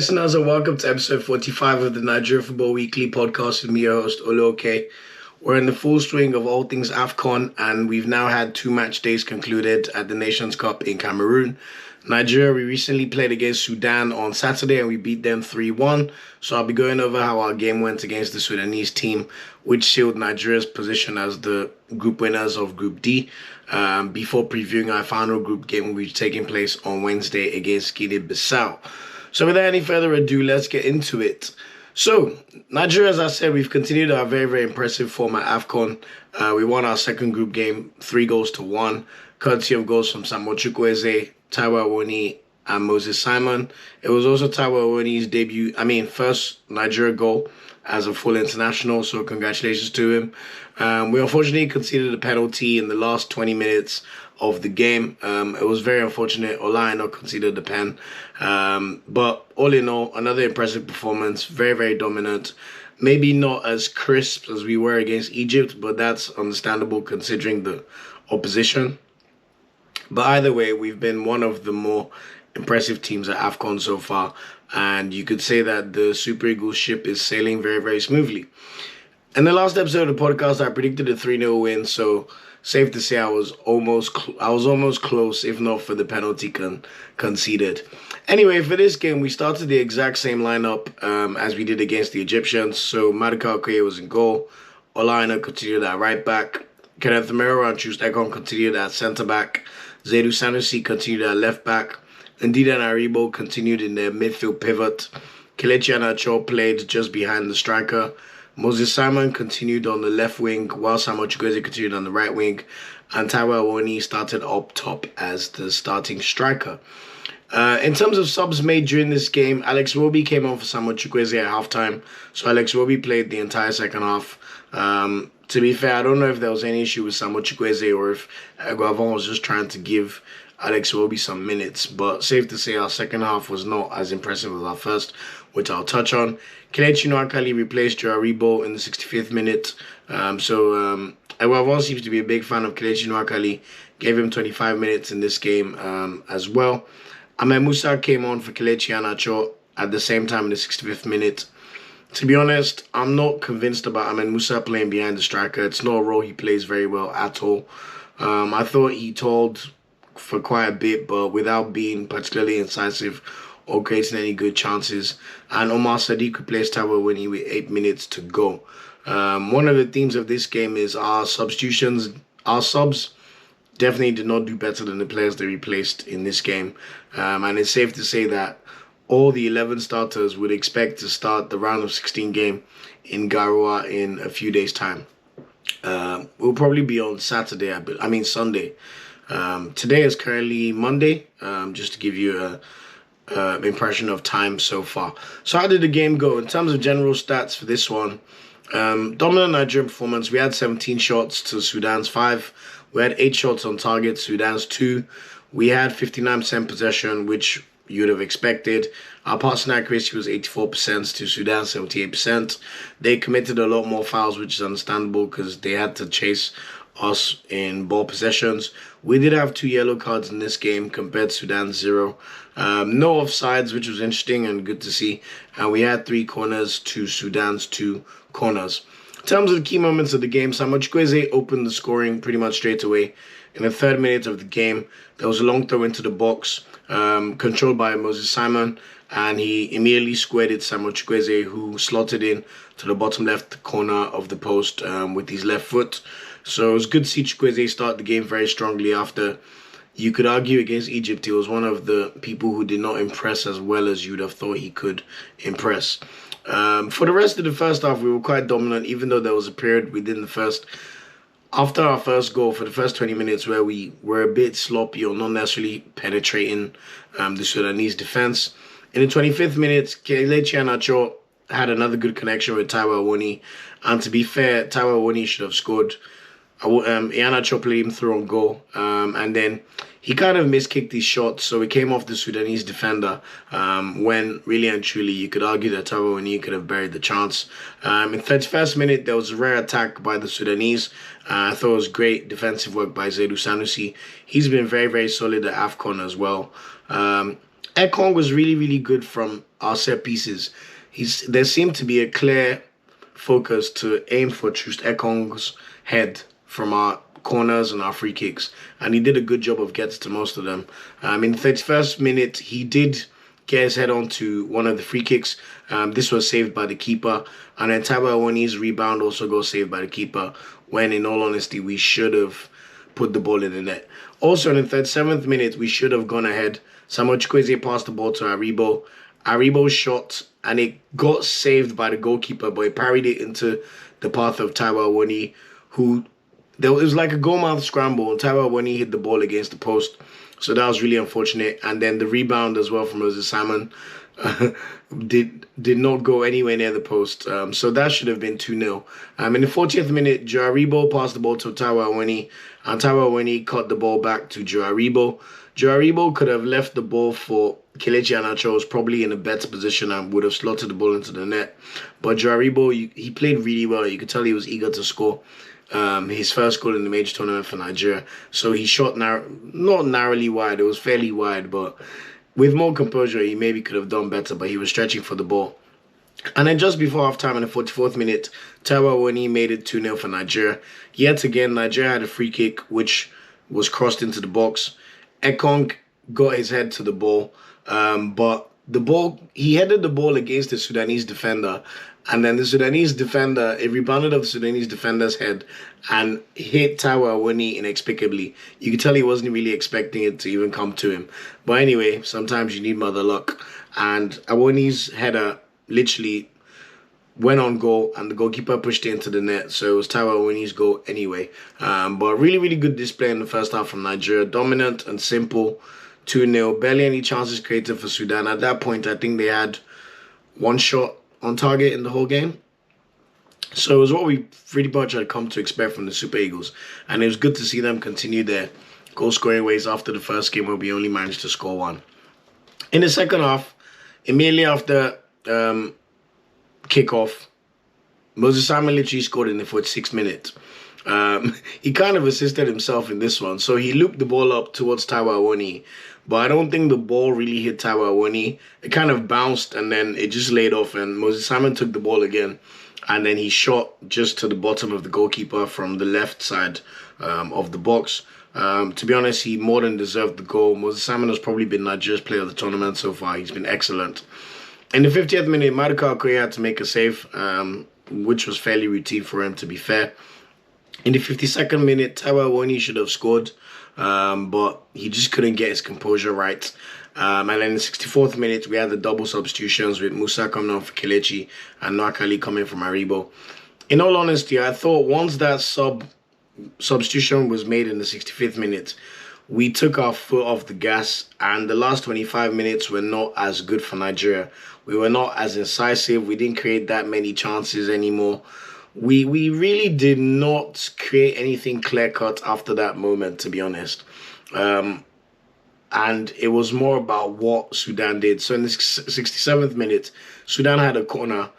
listeners, and welcome to episode 45 of the Nigeria Football Weekly podcast with me, your host, Ola Aina. We're in the full swing of all things AFCON, and we've now had 2 match days concluded at the Nations Cup in Cameroon. Nigeria, we recently played against Sudan on Saturday and we beat them 3-1. So I'll be going over how our game went against the Sudanese team, which sealed Nigeria's position as the group winners of Group D, before previewing our final group game, which is taking place on Wednesday against Guinea-Bissau. So without any further ado, let's get into it. So, Nigeria, as I said, we've continued our very, very impressive form at AFCON. We won our second group game 3-1, courtesy of goals from Chukwueze, Taiwo Awoniyi, and Moses Simon. It was also Taiwo Awoniyi's first Nigeria goal as a full international, so congratulations to him. We unfortunately conceded a penalty in the last 20 minutes of the game. It was very unfortunate. Ola Aina conceded the pen. But all in all, another impressive performance. Very, very dominant. Maybe not as crisp as we were against Egypt, but that's understandable considering the opposition. But either way, we've been one of the more impressive teams at AFCON so far. And you could say that the Super Eagles ship is sailing very, very smoothly. In the last episode of the podcast, I predicted a 3-0 win. So safe to say I was almost close, if not for the penalty conceded. Anyway, for this game, we started the exact same lineup as we did against the Egyptians. So Maduka Okoye was in goal. Ola Aina continued at right back. Kenneth Omeruo and Chukwueze continued at centre back. Zaidu Sanusi continued at left back. Ndidi and Aribo continued in their midfield pivot. Kelechi Iheanacho played just behind the striker. Moses Simon continued on the left wing, while Samuel Chukwueze continued on the right wing. And Taiwo Awoniyi started up top as the starting striker. In terms of subs made during this game, Alex Iwobi came on for Samuel Chukwueze at halftime. So Alex Iwobi played the entire second half. To be fair, I don't know if there was any issue with Samuel Chukwueze or if Guavon was just trying to give Alex Iwobi some minutes. But safe to say our second half was not as impressive as our first, which I'll touch on. Kelechi Iheanacho replaced Aribo in the 65th minute. Guavon seems to be a big fan of Kelechi Iheanacho. Gave him 25 minutes in this game as well. Ahmed Musa came on for Kelechi Iheanacho at the same time in the 65th minute. To be honest, I'm not convinced about Ahmed Musa playing behind the striker. It's not a role he plays very well at all. I thought he told for quite a bit, but without being particularly incisive or creating any good chances. And Omar Sadiq replaced Taiwo Awoniyi with 8 minutes to go. One of the themes of this game is our substitutions. Our subs definitely did not do better than the players they replaced in this game. And it's safe to say that all the 11 starters would expect to start the round of 16 game in Garoua in a few days' time. We'll probably be on Sunday. Today is currently Monday, just to give you an impression of time so far. So how did the game go? In terms of general stats for this one, dominant Nigerian performance. We had 17 shots to Sudan's 5. We had 8 shots on target, Sudan's 2. We had 59% possession, which you would have expected. Our passing accuracy was 84% to Sudan's 78%. They committed a lot more fouls, which is understandable because they had to chase us in ball possessions. We did have 2 yellow cards in this game compared to Sudan's 0. No offsides, which was interesting and good to see. And we had 3 corners to Sudan's 2 corners. In terms of the key moments of the game, Samuel Chukwueze opened the scoring pretty much straight away. In the 3rd minute of the game, there was a long throw into the box, controlled by Moses Simon, and he immediately squared it Samuel Chukwueze, who slotted in to the bottom left corner of the post with his left foot. So it was good to see Chukwueze start the game very strongly after. You could argue against Egypt, he was one of the people who did not impress as well as you'd have thought he could impress. For the rest of the first half, we were quite dominant, even though there was a period within the first. After our first goal, for the first 20 minutes where we were a bit sloppy or not necessarily penetrating the Sudanese defense. In the 25th minute, Kelechi Iheanacho had another good connection with Taiwo Awoniyi. And to be fair, Taiwo Awoniyi should have scored. Iheanacho played him through on goal. And then he kind of miskicked his shot, so it came off the Sudanese defender when really and truly you could argue that Taiwo Awoniyi could have buried the chance. In the 31st minute, there was a rare attack by the Sudanese. I thought it was great defensive work by Zaidu Sanusi. He's been very, very solid at AFCON as well. Ekong was really, really good from our set pieces, there seemed to be a clear focus to aim for Troost Ekong's head from our corners and our free kicks, and he did a good job of getting to most of them. In the 31st minute, he did get his head onto one of the free kicks. This was saved by the keeper, and then Taiwo Awoniyi's rebound also got saved by the keeper, when in all honesty we should have put the ball in the net. Also in the 37th minute, we should have gone ahead. Samuel Chukwueze passed the ball to Aribo. Aribo shot, and it got saved by the goalkeeper, but he parried it into the path of Taiwo Awoniyi, who... it was like a goal-mouth scramble, and Taiwo Awoniyi hit the ball against the post. So that was really unfortunate. And then the rebound as well from Moses Simon did not go anywhere near the post. So that should have been 2-0. In the 40th minute, Joe Aribo passed the ball to Taiwo Awoniyi, and Taiwo Awoniyi cut the ball back to Joe Aribo. Joe Aribo could have left the ball for Kelechi Iheanacho, was probably in a better position and would have slotted the ball into the net. But Joe Aribo, he played really well. You could tell he was eager to score. His first goal in the major tournament for Nigeria. So he shot not narrowly wide, it was fairly wide, but with more composure, he maybe could have done better, but he was stretching for the ball. And then just before half-time in the 44th minute, Taiwo Awoniyi made it 2-0 for Nigeria. Yet again, Nigeria had a free kick, which was crossed into the box. Ekong got his head to the ball, but he headed the ball against the Sudanese defender, and then the Sudanese defender, it rebounded off the Sudanese defender's head and hit Taiwo Awoniyi inexplicably. You could tell he wasn't really expecting it to even come to him. But anyway, sometimes you need mother luck. And Awoniyi's header literally went on goal, and the goalkeeper pushed it into the net. So it was Taiwo Awoniyi's goal anyway. But really, really good display in the first half from Nigeria. Dominant and simple. 2-0. Barely any chances created for Sudan. At that point, I think they had one shot on target in the whole game. So it was what we pretty much had come to expect from the Super Eagles. And it was good to see them continue their goal-scoring ways after the first game where we only managed to score one. In the second half, immediately after kickoff, Moses Simon literally scored in the 46th minute. He kind of assisted himself in this one. So he looped the ball up towards Taiwo Awoniyi, but I don't think the ball really hit Taiwo Awoniyi. It kind of bounced and then it just laid off, and Moses Simon took the ball again, and then he shot just to the bottom of the goalkeeper from the left side of the box. To be honest, he more than deserved the goal. Moses Simon has probably been Nigeria's player of the tournament so far. He's been excellent. In the 50th minute, Maduka Okoye had to make a save, which was fairly routine for him, to be fair. In the 52nd minute, Taiwo Awoniyi should have scored, but he just couldn't get his composure right. And then in the 64th minute, we had the double substitutions with Musa coming on for Kelechi and Nwakali coming from Aribo. In all honesty, I thought once that substitution was made in the 65th minute, we took our foot off the gas, and the last 25 minutes were not as good for Nigeria. We were not as incisive. We didn't create that many chances anymore. We really did not create anything clear-cut after that moment, to be honest. And it was more about what Sudan did. So in the 67th minute, Sudan had a corner.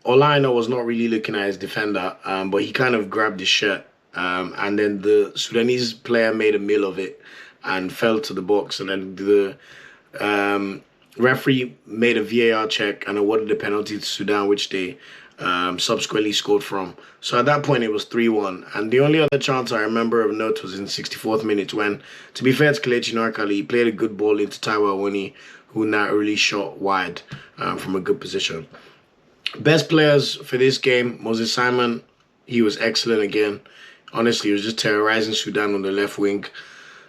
Ola Aina was not really looking at his defender, but he kind of grabbed his shirt. And then the Sudanese player made a meal of it and fell to the box. And then the referee made a VAR check and awarded the penalty to Sudan, which they subsequently scored from. So at that point, it was 3-1. And the only other chance I remember of note was in the 64th minute when, to be fair to Kelechi Nwakali, he played a good ball into Taiwo Awoniyi, who narrowly shot wide from a good position. Best players for this game, Moses Simon, he was excellent again. Honestly, he was just terrorizing Sudan on the left wing.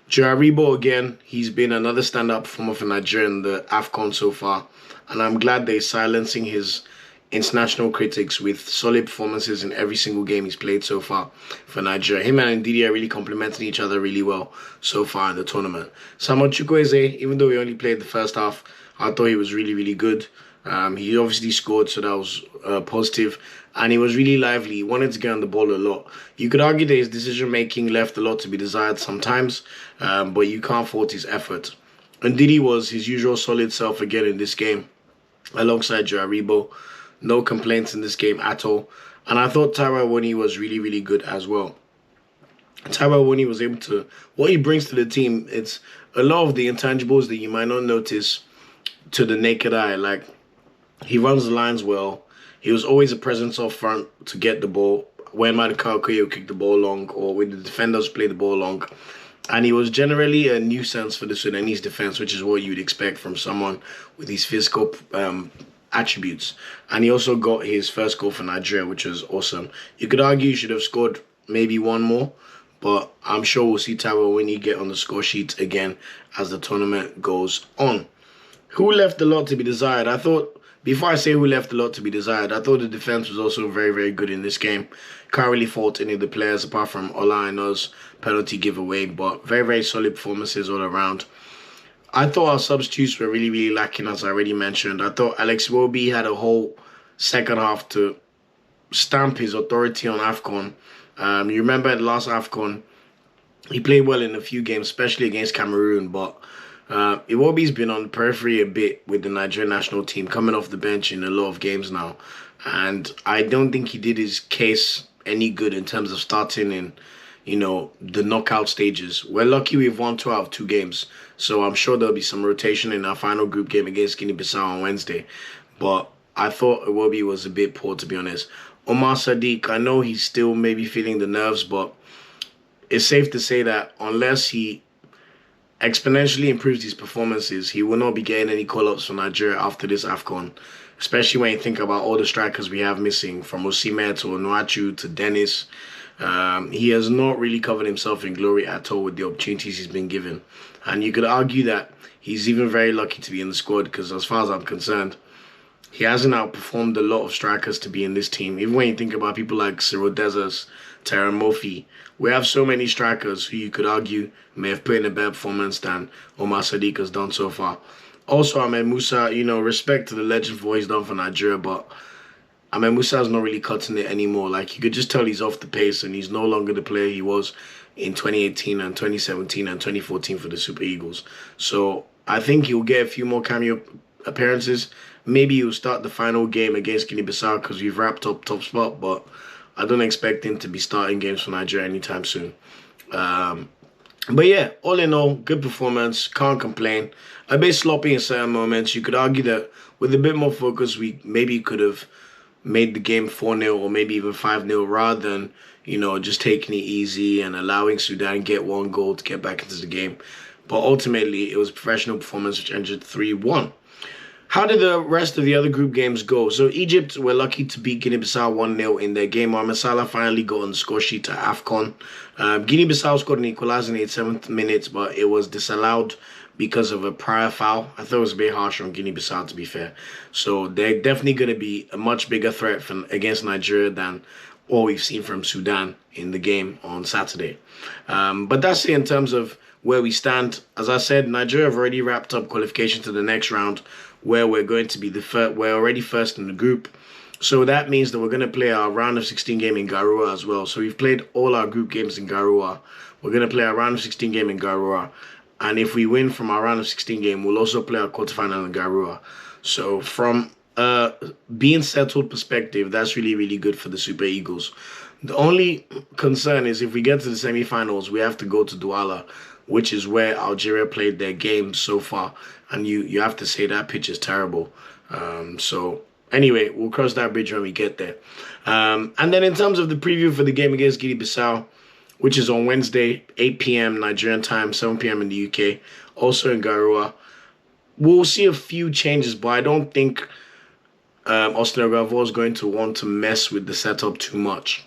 Joe Aribo, again, he's been another stand-up performer for Nigeria in the AFCON so far. And I'm glad they're silencing his international critics with solid performances in every single game he's played so far for Nigeria. Him and Ndidi are really complementing each other really well so far in the tournament. Samuel Chukwueze, even though he only played the first half, I thought he was really, really good. He obviously scored, so that was positive. And he was really lively. He wanted to get on the ball a lot. You could argue that his decision-making left a lot to be desired sometimes, but you can't fault his effort. Ndidi was his usual solid self again in this game, alongside Joe Aribo. No complaints in this game at all. And I thought Taiwo Awoniyi was really, really good as well. Taiwo Awoniyi was able to... What he brings to the team, it's a lot of the intangibles that you might not notice to the naked eye. Like, He runs the lines well. He was always a presence up front to get the ball. When Madikal would kick the ball long, or when the defenders play the ball long. And he was generally a nuisance for the Sudanese defense, which is what you'd expect from someone with these physical attributes. And he also got his first goal for Nigeria, which was awesome. You could argue he should have scored maybe one more, but I'm sure we'll see Taiwo Awoniyi get on the score sheet again as the tournament goes on. Who left a lot to be desired? Before I say who left a lot to be desired, I thought the defense was also very, very good in this game. Can't really fault any of the players apart from Ola Aina's penalty giveaway, but very, very solid performances all around. I thought our substitutes were really, really lacking, as I already mentioned. I thought Alex Iwobi had a whole second half to stamp his authority on AFCON. You remember at the last AFCON, he played well in a few games, especially against Cameroon, but Iwobi's been on the periphery a bit with the Nigerian national team, coming off the bench in a lot of games now. And I don't think he did his case any good in terms of starting in, the knockout stages. We're lucky we've won 2 out of 2 games. So I'm sure there'll be some rotation in our final group game against Guinea-Bissau on Wednesday. But I thought Iwobi was a bit poor, to be honest. Omar Sadiq, I know he's still maybe feeling the nerves, but it's safe to say that unless he exponentially improves his performances, he will not be getting any call-ups for Nigeria after this AFCON, especially when you think about all the strikers we have missing, from Osimhen to Onuachu to Dennis. He has not really covered himself in glory at all with the opportunities he's been given. And you could argue that he's even very lucky to be in the squad because, as far as I'm concerned, he hasn't outperformed a lot of strikers to be in this team. Even when you think about people like Cyril Dessers, Terran Murphy, we have so many strikers who you could argue may have put in a better performance than Omar Sadiq has done so far. Also, Ahmed Musa, respect to the legend for what he's done for Nigeria, but Ahmed Musa is not really cutting it anymore. Like, you could just tell he's off the pace and he's no longer the player he was in 2018 and 2017 and 2014 for the Super Eagles. So I think he'll get a few more cameo appearances. Maybe he'll start the final game against Guinea-Bissau because we've wrapped up top spot, but I don't expect him to be starting games for Nigeria anytime soon. But yeah, all in all, good performance. Can't complain. A bit sloppy in certain moments. You could argue that with a bit more focus, we maybe could have made the game 4-0 or maybe even 5-0 rather than, just taking it easy and allowing Sudan get one goal to get back into the game. But ultimately, it was a professional performance which ended 3-1. How did the rest of the other group games go? So Egypt were lucky to beat Guinea-Bissau 1-0 in their game. Mo Salah finally got on the score sheet at AFCON. Guinea-Bissau scored an equalizer in the 87th minute, but it was disallowed because of a prior foul. I thought it was a bit harsh on Guinea-Bissau, to be fair. So they're definitely going to be a much bigger threat against Nigeria than what we've seen from Sudan in the game on Saturday. But that's it in terms of where we stand. As I said, Nigeria have already wrapped up qualification to the next round, where we're going to be we're already first in the group. So that means that we're going to play our round of 16 game in Garoua as well. So we've played all our group games in Garoua. We're going to play our round of 16 game in Garoua. And if we win from our round of 16 game, we'll also play our quarterfinal in Garoua. So from a being settled perspective, that's really, really good for the Super Eagles. The only concern is if we get to the semi-finals, we have to go to Douala, which is where Algeria played their games so far. And you have to say that pitch is terrible. So anyway, we'll cross that bridge when we get there. And then in terms of the preview for the game against Guinea-Bissau, which is on Wednesday, 8 p.m. Nigerian time, 7 p.m. in the UK, also in Garoua, we'll see a few changes, but I don't think Austin Gavot is going to want to mess with the setup too much.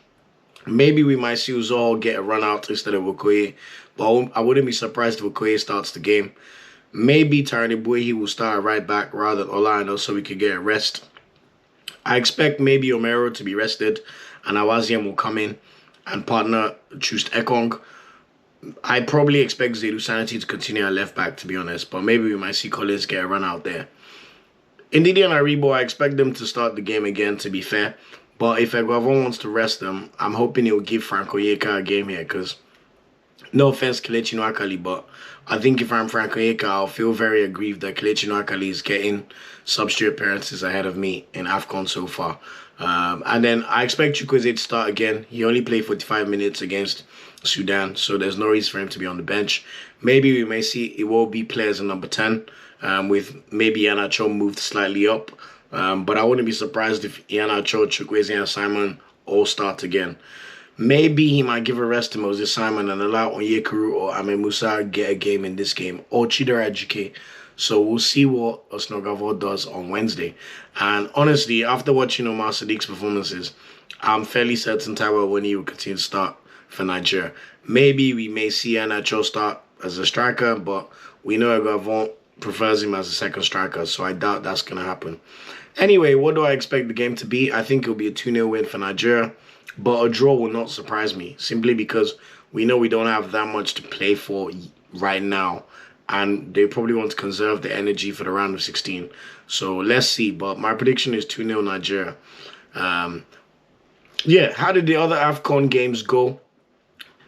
Maybe we might see Uzor get a run out instead of Okoye, but I wouldn't be surprised if Okoye starts the game. Maybe Tyrone Boyehi will start right back rather than Ola Aina so we could get a rest. I expect maybe Omero to be rested and Awaziam will come in and partner Chust Ekong. I probably expect Zedu Sanity to continue at left back, to be honest, but maybe we might see Collins get a run out there. Ndidi and Aribo, I expect them to start the game again, to be fair. But if Eguavon wants to rest them, I'm hoping he'll give Franco Yeka a game here because, no offense, Kelechi Nwakali, but I think if I'm Franco Yeka, I'll feel very aggrieved that Kelechi Nwakali is getting substitute appearances ahead of me in AFCON so far. And then I expect Chukwueze to start again. He only played 45 minutes against Sudan, so there's no reason for him to be on the bench. Maybe we may see Iwobi play as a number 10, with maybe Anacho moved slightly up. But I wouldn't be surprised if Iheanacho, Chukwueze, and Simon all start again. Maybe he might give a rest to Moses Simon and allow Onyekuru or Ame Musa get a game in this game, or Chidera Ejike. So we'll see what Osnogavo does on Wednesday. And honestly, after watching Omar Sadiq's performances, I'm fairly certain Taiwo Awoniyi will continue to start for Nigeria. Maybe we may see Iheanacho start as a striker, but we know Gavon prefers him as a second striker, so I doubt that's going to happen. Anyway, what do I expect the game to be? I think it'll be a 2-0 win for Nigeria, but a draw will not surprise me, simply because we know we don't have that much to play for right now, and they probably want to conserve the energy for the round of 16. So let's see, but my prediction is 2-0 Nigeria. Yeah, how did the other AFCON games go?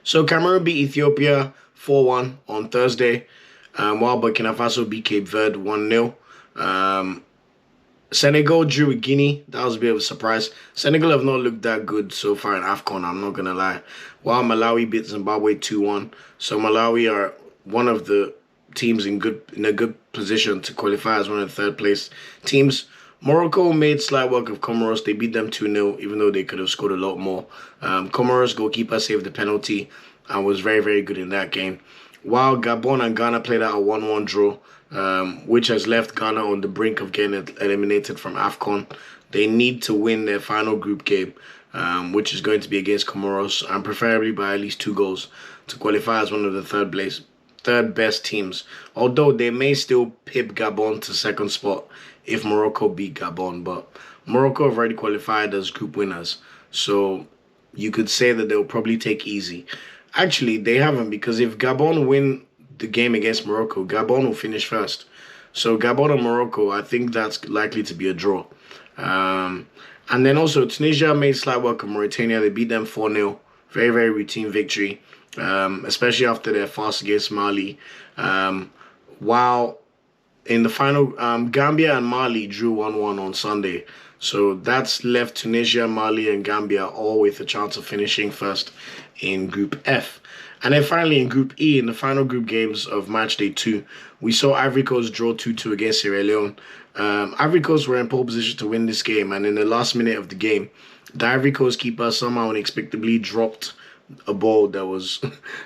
So Cameroon beat Ethiopia 4-1 on Thursday, while Burkina Faso beat Cape Verde 1-0. Senegal drew with Guinea. That was a bit of a surprise. Senegal have not looked that good so far in AFCON, I'm not going to lie. While Malawi beat Zimbabwe 2-1. So Malawi are one of the teams in a good position to qualify as one of the third place teams. Morocco made slight work of Comoros. They beat them 2-0, even though they could have scored a lot more. Comoros goalkeeper saved the penalty and was very, very good in that game. While Gabon and Ghana played out a 1-1 draw, which has left Ghana on the brink of getting eliminated from AFCON. They need to win their final group game, which is going to be against Comoros, and preferably by at least 2 goals to qualify as one of the third best teams. Although they may still pip Gabon to second spot if Morocco beat Gabon, but Morocco have already qualified as group winners, so you could say that they'll probably take easy. Actually, they haven't, because if Gabon win the game against Morocco, Gabon will finish first. So Gabon and Morocco, I think that's likely to be a draw. And then also Tunisia made slight work of Mauritania. They beat them 4-0. Very, very routine victory, especially after their farce against Mali. While in the final, Gambia and Mali drew 1-1 on Sunday. So that's left Tunisia, Mali, and Gambia all with a chance of finishing first in Group F. And then finally in Group E, in the final group games of Match Day 2, we saw Ivory Coast draw 2-2 against Sierra Leone. Ivory Coast were in pole position to win this game, and in the last minute of the game, the Ivory Coast keeper somehow unexpectedly dropped a ball that was,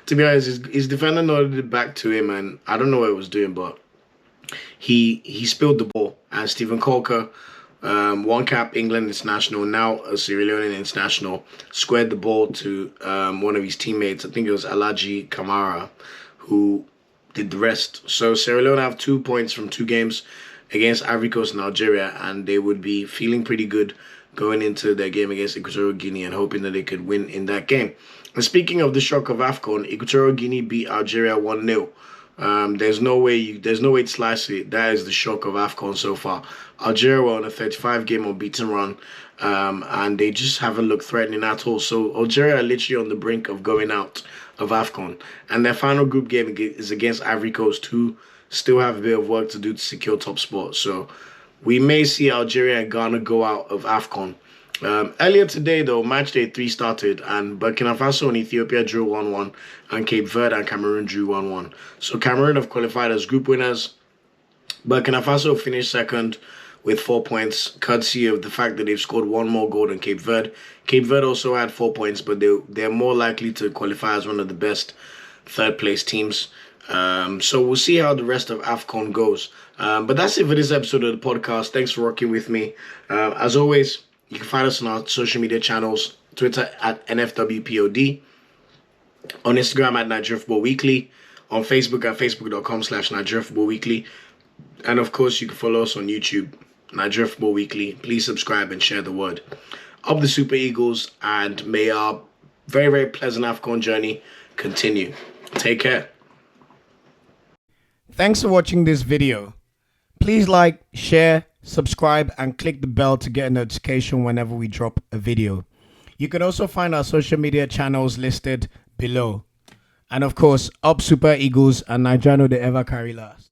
to be honest, his defender nodded it back to him, and I don't know what he was doing, but he spilled the ball, and Stephen Colker, one cap England international, now a Sierra Leone international, squared the ball to one of his teammates. I think it was Alaji Kamara, who did the rest. So Sierra Leone have 2 points from 2 games against Ivory Coast and Algeria, and they would be feeling pretty good going into their game against Equatorial Guinea and hoping that they could win in that game. And speaking of the shock of AFCON, Equatorial Guinea beat Algeria 1-0. There's no way to slice it. That is the shock of AFCON so far. Algeria were on a 35-game unbeaten run, and they just haven't looked threatening at all. So Algeria are literally on the brink of going out of AFCON, and their final group game is against Ivory Coast, who still have a bit of work to do to secure top spot. So we may see Algeria and Ghana go out of AFCON. Earlier today, though, Match Day 3 started, and Burkina Faso and Ethiopia drew 1-1, and Cape Verde and Cameroon drew 1-1. So Cameroon have qualified as group winners. Burkina Faso finished second with 4 points, courtesy of the fact that they've scored 1 more goal than Cape Verde. Cape Verde also had 4 points, but they're more likely to qualify as one of the best third-place teams. So we'll see how the rest of AFCON goes. But that's it for this episode of the podcast. Thanks for working with me. As always, you can find us on our social media channels, Twitter at NFWPOD, on Instagram at Nigeria Football Weekly, on Facebook at facebook.com/Nigeria Football Weekly, and of course you can follow us on YouTube, Nigeria Football Weekly. Please subscribe and share the word. Up the Super Eagles, and may our very, very pleasant AFCON journey continue. Take care. Thanks for watching this video. Please like, share, subscribe, and click the bell to get a notification whenever we drop a video. You can also find our social media channels listed below. And of course, up Super Eagles, and Nigeria know they ever carry last.